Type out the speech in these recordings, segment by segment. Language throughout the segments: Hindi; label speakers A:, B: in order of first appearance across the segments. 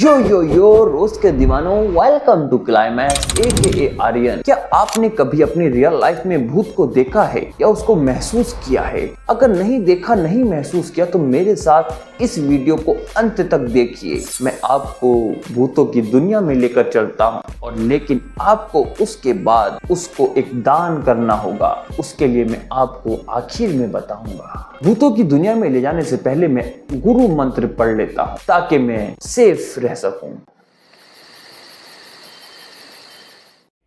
A: यो रोज के दीवानों, वेलकम टू क्लाइमैक्स एके आर्यन। क्या आपने कभी अपनी रियल लाइफ में भूत को देखा है या उसको महसूस किया है? अगर नहीं देखा, नहीं महसूस किया तो मेरे साथ इस वीडियो को अंत तक देखिए। मैं आपको भूतों की दुनिया में लेकर चलता हूँ, और लेकिन आपको उसके बाद उसको एक दान करना होगा। उसके लिए मैं आपको आखिर में बताऊंगा। भूतों की दुनिया में ले जाने से पहले मैं गुरु मंत्र पढ़ लेता हूँ ताकि मैं सेफ रह सकूं।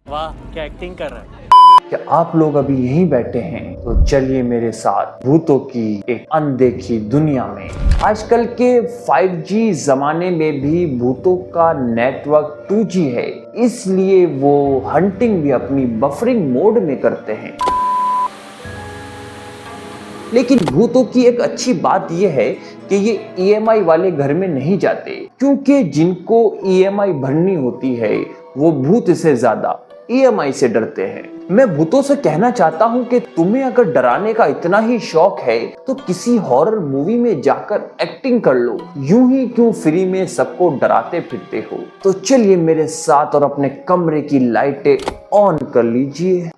B: वाह, क्या एक्टिंग कर रहा है।
A: क्या आप लोग अभी यहीं बैठे हैं? तो चलिए मेरे साथ भूतों की एक अनदेखी दुनिया में। आजकल के 5G जमाने में भी भूतों का नेटवर्क 2G है, इसलिए वो हंटिंग भी अपनी बफरिंग मोड में करते हैं। लेकिन भूतों की एक अच्छी बात यह है कि ये EMI वाले घर में नहीं जाते, क्योंकि जिनको EMI भरनी होती है वो भूत से ज्यादा EMI से डरते हैं। मैं भूतों से कहना चाहता हूँ कि तुम्हें अगर डराने का इतना ही शौक है तो किसी हॉरर मूवी में जाकर एक्टिंग कर लो। यूं ही क्यों फ्री में सबको डराते फिरते हो? तो चलिए मेरे साथ और अपने कमरे की लाइटें ऑन कर लीजिए।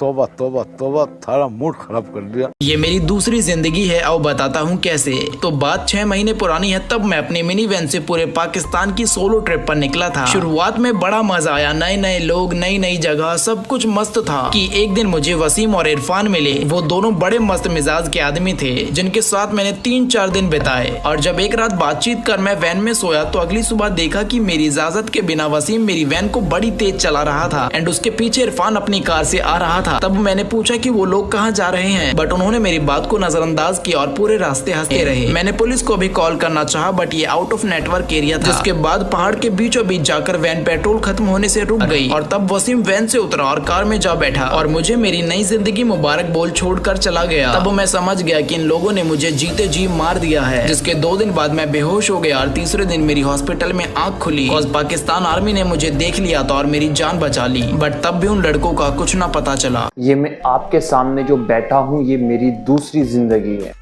C: तौबा तौबा तौबा, थारा मूड खराब कर दिया।
D: ये मेरी दूसरी जिंदगी है, अब बताता हूँ कैसे। तो बात 6 महीने पुरानी है। तब मैं अपनी मिनी वैन से पूरे पाकिस्तान की सोलो ट्रिप पर निकला था। शुरुआत में बड़ा मजा आया, नए नए लोग, नई नई जगह, सब कुछ मस्त था। कि एक दिन मुझे वसीम और इरफान मिले। वो दोनों बड़े मस्त मिजाज के आदमी थे, जिनके साथ मैंने 3-4 दिन बिताए। और जब एक रात बातचीत कर मैं वैन में सोया तो अगली सुबह देखा कि मेरी इजाजत के बिना वसीम मेरी वैन को बड़ी तेज चला रहा था, एंड उसके पीछे इरफान अपनी कार से आ रहा था। तब मैंने पूछा कि वो लोग कहाँ जा रहे हैं, बट उन्होंने मेरी बात को नजरअंदाज किया और पूरे रास्ते हंसते रहे। मैंने पुलिस को भी कॉल करना चाहा, बट ये आउट ऑफ नेटवर्क एरिया था। जिसके बाद पहाड़ के बीचों बीच जाकर वैन पेट्रोल खत्म होने से रुक गई, और तब वसीम वैन से उतरा और कार में जा बैठा और मुझे मेरी नई जिंदगी मुबारक बोल छोड़कर चला गया। तब मैं समझ गया कि इन लोगों ने मुझे जीते जी मार दिया है। जिसके 2 दिन बाद मैं बेहोश हो गया और तीसरे दिन मेरी हॉस्पिटल में आंख खुली। पाकिस्तान आर्मी ने मुझे देख लिया था और मेरी जान बचा ली, बट तब भी उन लड़कों का कुछ न पता चला।
A: ये मैं आपके सामने जो बैठा हूँ ये मेरी दूसरी जिंदगी है।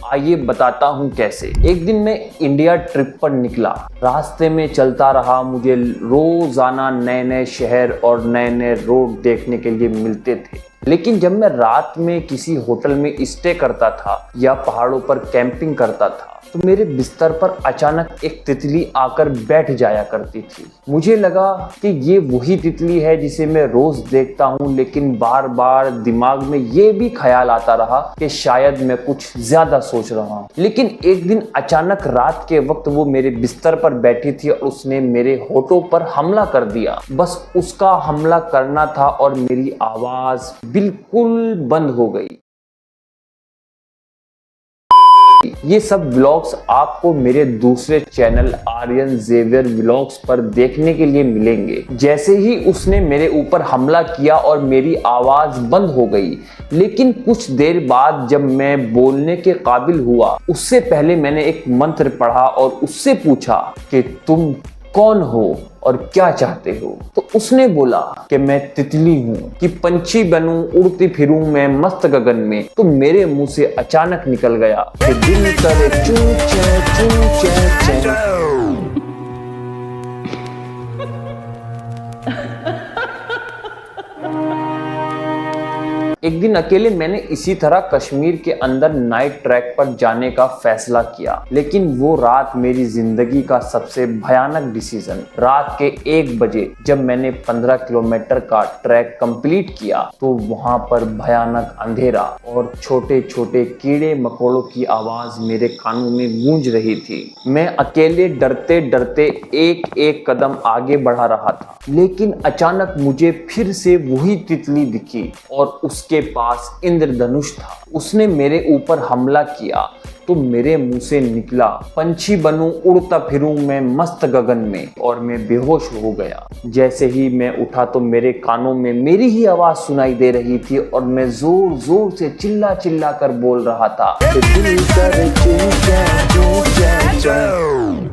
A: आइए बताता हूँ कैसे। एक दिन मैं इंडिया ट्रिप पर निकला। रास्ते में चलता रहा, मुझे रोजाना नए नए शहर और नए नए रोड देखने के लिए मिलते थे। लेकिन जब मैं रात में किसी होटल में स्टे करता था या पहाड़ों पर कैंपिंग करता था तो मेरे बिस्तर पर अचानक एक तितली आकर बैठ जाया करती थी। मुझे लगा कि ये वही तितली है जिसे मैं रोज देखता हूँ, लेकिन बार बार दिमाग में ये भी ख्याल आता रहा कि शायद मैं कुछ ज्यादा सोच रहा हूँ। लेकिन एक दिन अचानक रात के वक्त वो मेरे बिस्तर पर बैठी थी और उसने मेरे होठों पर हमला कर दिया। बस उसका हमला करना था और मेरी आवाज बिल्कुल बंद हो गई। ये सब व्लॉग्स आपको मेरे दूसरे चैनल आर्यन जेवियर व्लॉग्स पर देखने के लिए मिलेंगे। जैसे ही उसने मेरे ऊपर हमला किया और मेरी आवाज बंद हो गई, लेकिन कुछ देर बाद जब मैं बोलने के काबिल हुआ, उससे पहले मैंने एक मंत्र पढ़ा और उससे पूछा कि तुम कौन हो और क्या चाहते हो? तो उसने बोला कि मैं तितली हूँ, कि पंछी बनूं, उड़ती फिरूं मैं मस्त गगन में। तो मेरे मुंह से अचानक निकल गया कि दिल करे चू चे चू चे चे। एक दिन अकेले मैंने इसी तरह कश्मीर के अंदर नाइट ट्रैक पर जाने का फैसला किया, लेकिन वो रात मेरी जिंदगी का सबसे भयानक डिसीजन। रात के 1 बजे जब मैंने 15 किलोमीटर का ट्रैक कंप्लीट किया तो वहां पर भयानक अंधेरा और छोटे छोटे कीड़े मकोड़ों की आवाज मेरे कानों में गूंज रही थी। मैं अकेले डरते डरते एक एक कदम आगे बढ़ा रहा था, लेकिन अचानक मुझे फिर से वही तितली दिखी और उसके पास इंद्रधनुष था। उसने मेरे ऊपर हमला किया तो मेरे मुंह से निकला, पंछी बनूं, उड़ता फिरूं मैं मस्त गगन में, और मैं बेहोश हो गया। जैसे ही मैं उठा तो मेरे कानों में मेरी ही आवाज सुनाई दे रही थी और मैं जोर जोर से चिल्ला चिल्ला कर बोल रहा था, दिल करे चू चे चू चे चे।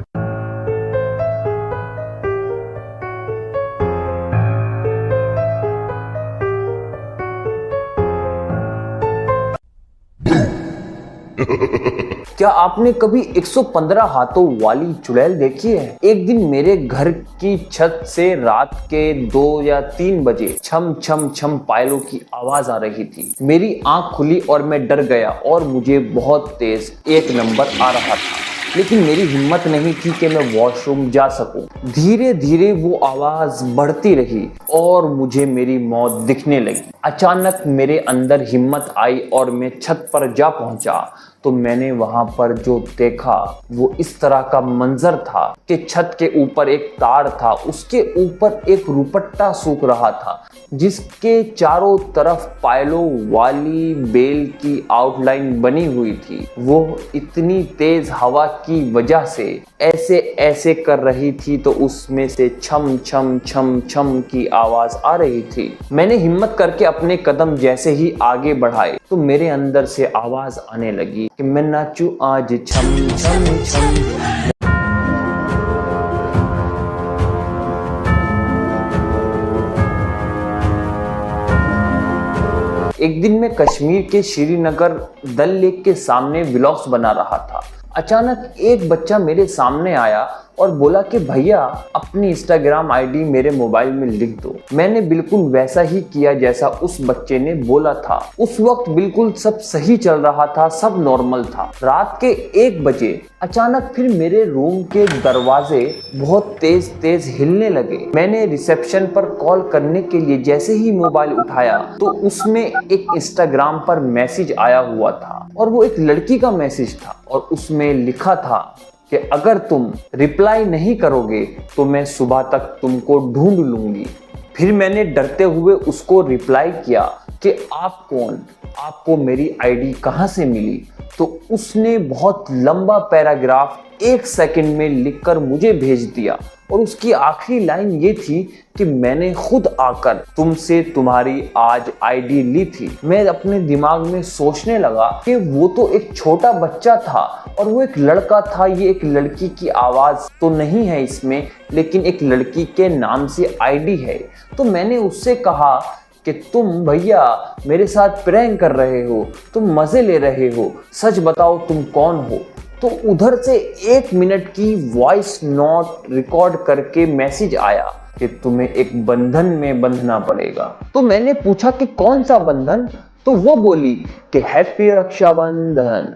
A: क्या आपने कभी 115 हाथों वाली चुड़ैल देखी है? एक दिन मेरे घर की छत से रात के 2 या 3 बजे छम छम छम पायलों की आवाज आ रही थी। मेरी आंख खुली और मैं डर गया और मुझे बहुत तेज 1 नंबर आ रहा था, लेकिन मेरी हिम्मत नहीं थी कि मैं वॉशरूम जा सकूं। धीरे धीरे वो आवाज बढ़ती रही और मुझे मेरी मौत दिखने लगी। अचानक मेरे अंदर हिम्मत आई और मैं छत पर जा पहुंचा तो मैंने वहां पर जो देखा वो इस तरह का मंजर था कि छत के ऊपर एक तार था, उसके ऊपर एक रुपट्टा सूख रहा था जिसके चारों तरफ पायलों वाली बेल की आउटलाइन बनी हुई थी। वो इतनी तेज हवा की वजह से ऐसे ऐसे कर रही थी तो उसमें से छम छम छम छम की आवाज आ रही थी। मैंने हिम्मत करके अपने कदम जैसे ही आगे बढ़ाए तो मेरे अंदर से आवाज आने लगी कि मैं नाचूं आज छम छम छम। एक दिन मैं कश्मीर के श्रीनगर डल लेक के सामने व्लॉग्स बना रहा था। अचानक एक बच्चा मेरे सामने आया और बोला कि भैया अपनी इंस्टाग्राम आईडी मेरे मोबाइल में लिख दो। मैंने बिल्कुल वैसा ही किया जैसा उस बच्चे ने बोला था। उस वक्त बिल्कुल सब सही चल रहा था, सब नॉर्मल था। रात के 1 बजे अचानक फिर मेरे रूम के दरवाजे बहुत तेज तेज हिलने लगे। मैंने रिसेप्शन पर कॉल करने के लिए जैसे ही मोबाइल उठाया तो उसमें एक इंस्टाग्राम पर मैसेज आया हुआ था और वो एक लड़की का मैसेज था और उसमें लिखा था कि अगर तुम रिप्लाई नहीं करोगे तो मैं सुबह तक तुमको ढूंढ लूंगी। फिर मैंने डरते हुए उसको रिप्लाई किया कि आप कौन, आपको मेरी आईडी कहाँ से मिली? तो उसने बहुत लंबा पैराग्राफ 1 सेकंड में लिखकर मुझे भेज दिया और उसकी आखिरी लाइन ये थी कि मैंने खुद आकर तुमसे तुम्हारी आज आईडी ली थी। मैं अपने दिमाग में सोचने लगा कि वो तो एक छोटा बच्चा था और वो एक लड़का था, ये एक लड़की की आवाज तो नहीं है इसमें, लेकिन एक लड़की के नाम से आईडी है। तो मैंने उससे कहा कि तुम भैया मेरे साथ प्रैंक कर रहे हो, तुम मजे ले रहे हो, सच बताओ तुम कौन हो? तो उधर से 1 मिनट की वॉइस नोट रिकॉर्ड करके मैसेज आया कि तुम्हें एक बंधन में बंधना पड़ेगा। तो मैंने पूछा कि कौन सा बंधन? तो वो बोली कि हैप्पी रक्षाबंधन।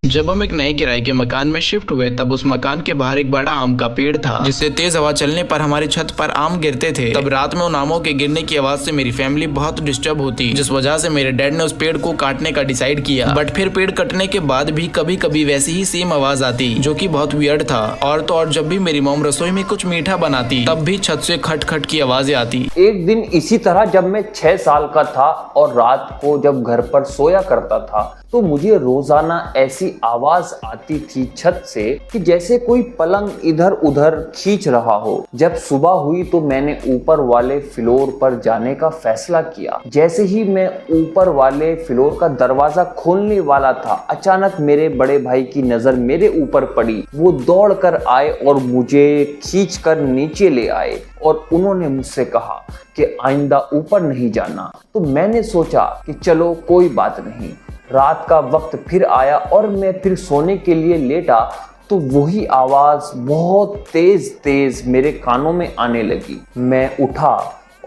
D: जब हम एक नए किराए के मकान में शिफ्ट हुए तब उस मकान के बाहर एक बड़ा आम का पेड़ था जिससे तेज हवा चलने पर हमारी छत पर आम गिरते थे। तब रात में उन आमों के गिरने की आवाज से मेरी फैमिली बहुत डिस्टर्ब होती, जिस वजह से मेरे डैड ने उस पेड़ को काटने का डिसाइड किया। बट फिर पेड़ कटने के बाद भी कभी कभी वैसी ही सेम आवाज आती जो कि बहुत वियर्ड था। और तो और जब भी मेरी मॉम रसोई में कुछ मीठा बनाती तब भी छत से खट खट की आवाजें आती।
A: एक दिन इसी तरह जब मैं 6 साल का था और रात को जब घर पर सोया करता था तो मुझे रोजाना ऐसी आवाज आती थी छत से कि जैसे कोई पलंग इधर उधर खींच रहा हो। जब सुबह हुई तो मैंने ऊपर वाले फ्लोर पर जाने का फैसला किया। जैसे ही मैं ऊपर वाले फ्लोर का दरवाजा खोलने वाला था अचानक मेरे बड़े भाई की नजर मेरे ऊपर पड़ी। वो दौड़ कर आए और मुझे खींच कर नीचे ले आए और उन्होंने मुझसे कहा कि आइंदा ऊपर नहीं जाना। तो मैंने सोचा कि चलो कोई बात नहीं। रात का वक्त फिर आया और मैं फिर सोने के लिए लेटा तो वही आवाज बहुत तेज तेज मेरे कानों में आने लगी। मैं उठा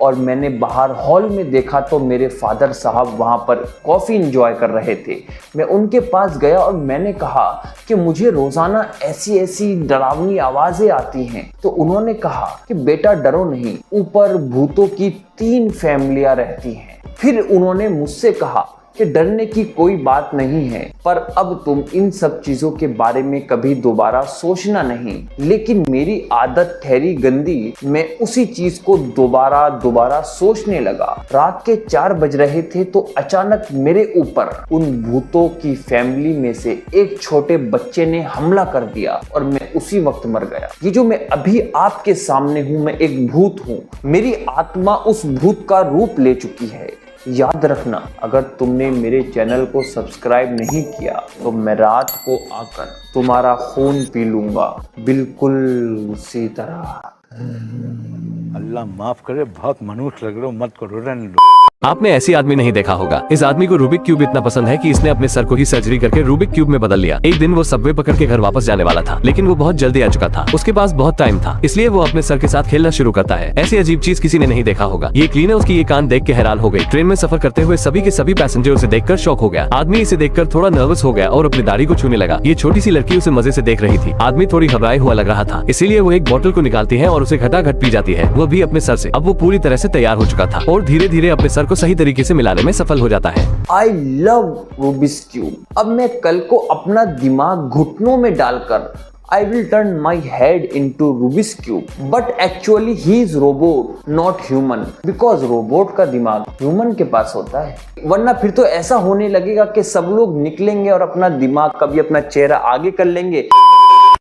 A: और मैंने बाहर हॉल में देखा तो मेरे फादर साहब वहां पर कॉफी एंजॉय कर रहे थे। मैं उनके पास गया और मैंने कहा कि मुझे रोजाना ऐसी ऐसी डरावनी आवाजें आती हैं। तो उन्होंने कहा कि बेटा डरो नहीं, ऊपर भूतों की 3 फैमिलियां रहती हैं। फिर उन्होंने मुझसे कहा कि डरने की कोई बात नहीं है, पर अब तुम इन सब चीजों के बारे में कभी दोबारा सोचना नहीं। लेकिन मेरी आदत ठहरी गंदी, मैं उसी चीज को दोबारा सोचने लगा। रात के 4 बज रहे थे तो अचानक मेरे ऊपर उन भूतों की फैमिली में से एक छोटे बच्चे ने हमला कर दिया और मैं उसी वक्त मर गया। ये जो मैं अभी आपके सामने हूँ, मैं एक भूत हूँ। मेरी आत्मा उस भूत का रूप ले चुकी है। याद रखना, अगर तुमने मेरे चैनल को सब्सक्राइब नहीं किया तो मैं रात को आकर तुम्हारा खून पी लूंगा, बिल्कुल उसी तरह।
C: अल्लाह माफ करे, बहुत मनुष्य लग रहे हो, मत करो, रहने दो।
E: आपने ऐसी आदमी नहीं देखा होगा। इस आदमी को रूबिक क्यूब इतना पसंद है कि इसने अपने सर को ही सर्जरी करके रूबिक क्यूब में बदल लिया। एक दिन वो सबवे पकड़ के घर वापस जाने वाला था, लेकिन वो बहुत जल्दी आ चुका था। उसके पास बहुत टाइम था, इसलिए वो अपने सर के साथ खेलना शुरू करता है। ऐसी अजीब चीज किसी ने नहीं देखा होगा। ये क्लीनर उसकी ये कान देख के हैरान हो गई। ट्रेन में सफर करते हुए सभी के सभी पैसेंजर उसे देखकर शॉक हो गया। आदमी इसे देखकर थोड़ा नर्वस हो गया और अपनी दाढ़ी को छूने लगा। ये छोटी सी लड़की उसे मजे से देख रही थी। आदमी थोड़ी घबराए हुआ लग रहा था, इसीलिए वो एक बोतल को निकालती है और उसे घटाघट पी जाती है, वो भी अपने सर से। अब वो पूरी तरह से तैयार हो चुका था और धीरे धीरे अपने सर को सही तरीके से मिलाने में सफल हो जाता है।
A: I love Rubik's cube. अब मैं कल को अपना दिमाग घुटनों में डालकर I will turn my head into Rubik's cube, but actually he is robot, not human, because robot का दिमाग human के पास होता है। वरना फिर तो ऐसा होने लगेगा कि सब लोग निकलेंगे और अपना दिमाग, कभी अपना चेहरा आगे कर लेंगे।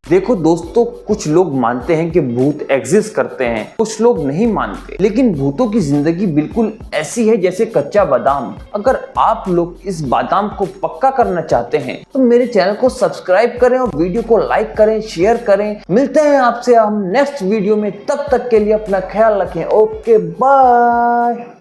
A: देखो दोस्तों, कुछ लोग मानते हैं कि भूत एग्जिस्ट करते हैं, कुछ लोग नहीं मानते, लेकिन भूतों की जिंदगी बिल्कुल ऐसी है जैसे कच्चा बादाम। अगर आप लोग इस बादाम को पक्का करना चाहते हैं तो मेरे चैनल को सब्सक्राइब करें और वीडियो को लाइक करें, शेयर करें। मिलते हैं आपसे हम नेक्स्ट वीडियो में, तब तक के लिए अपना ख्याल रखें। Okay bye.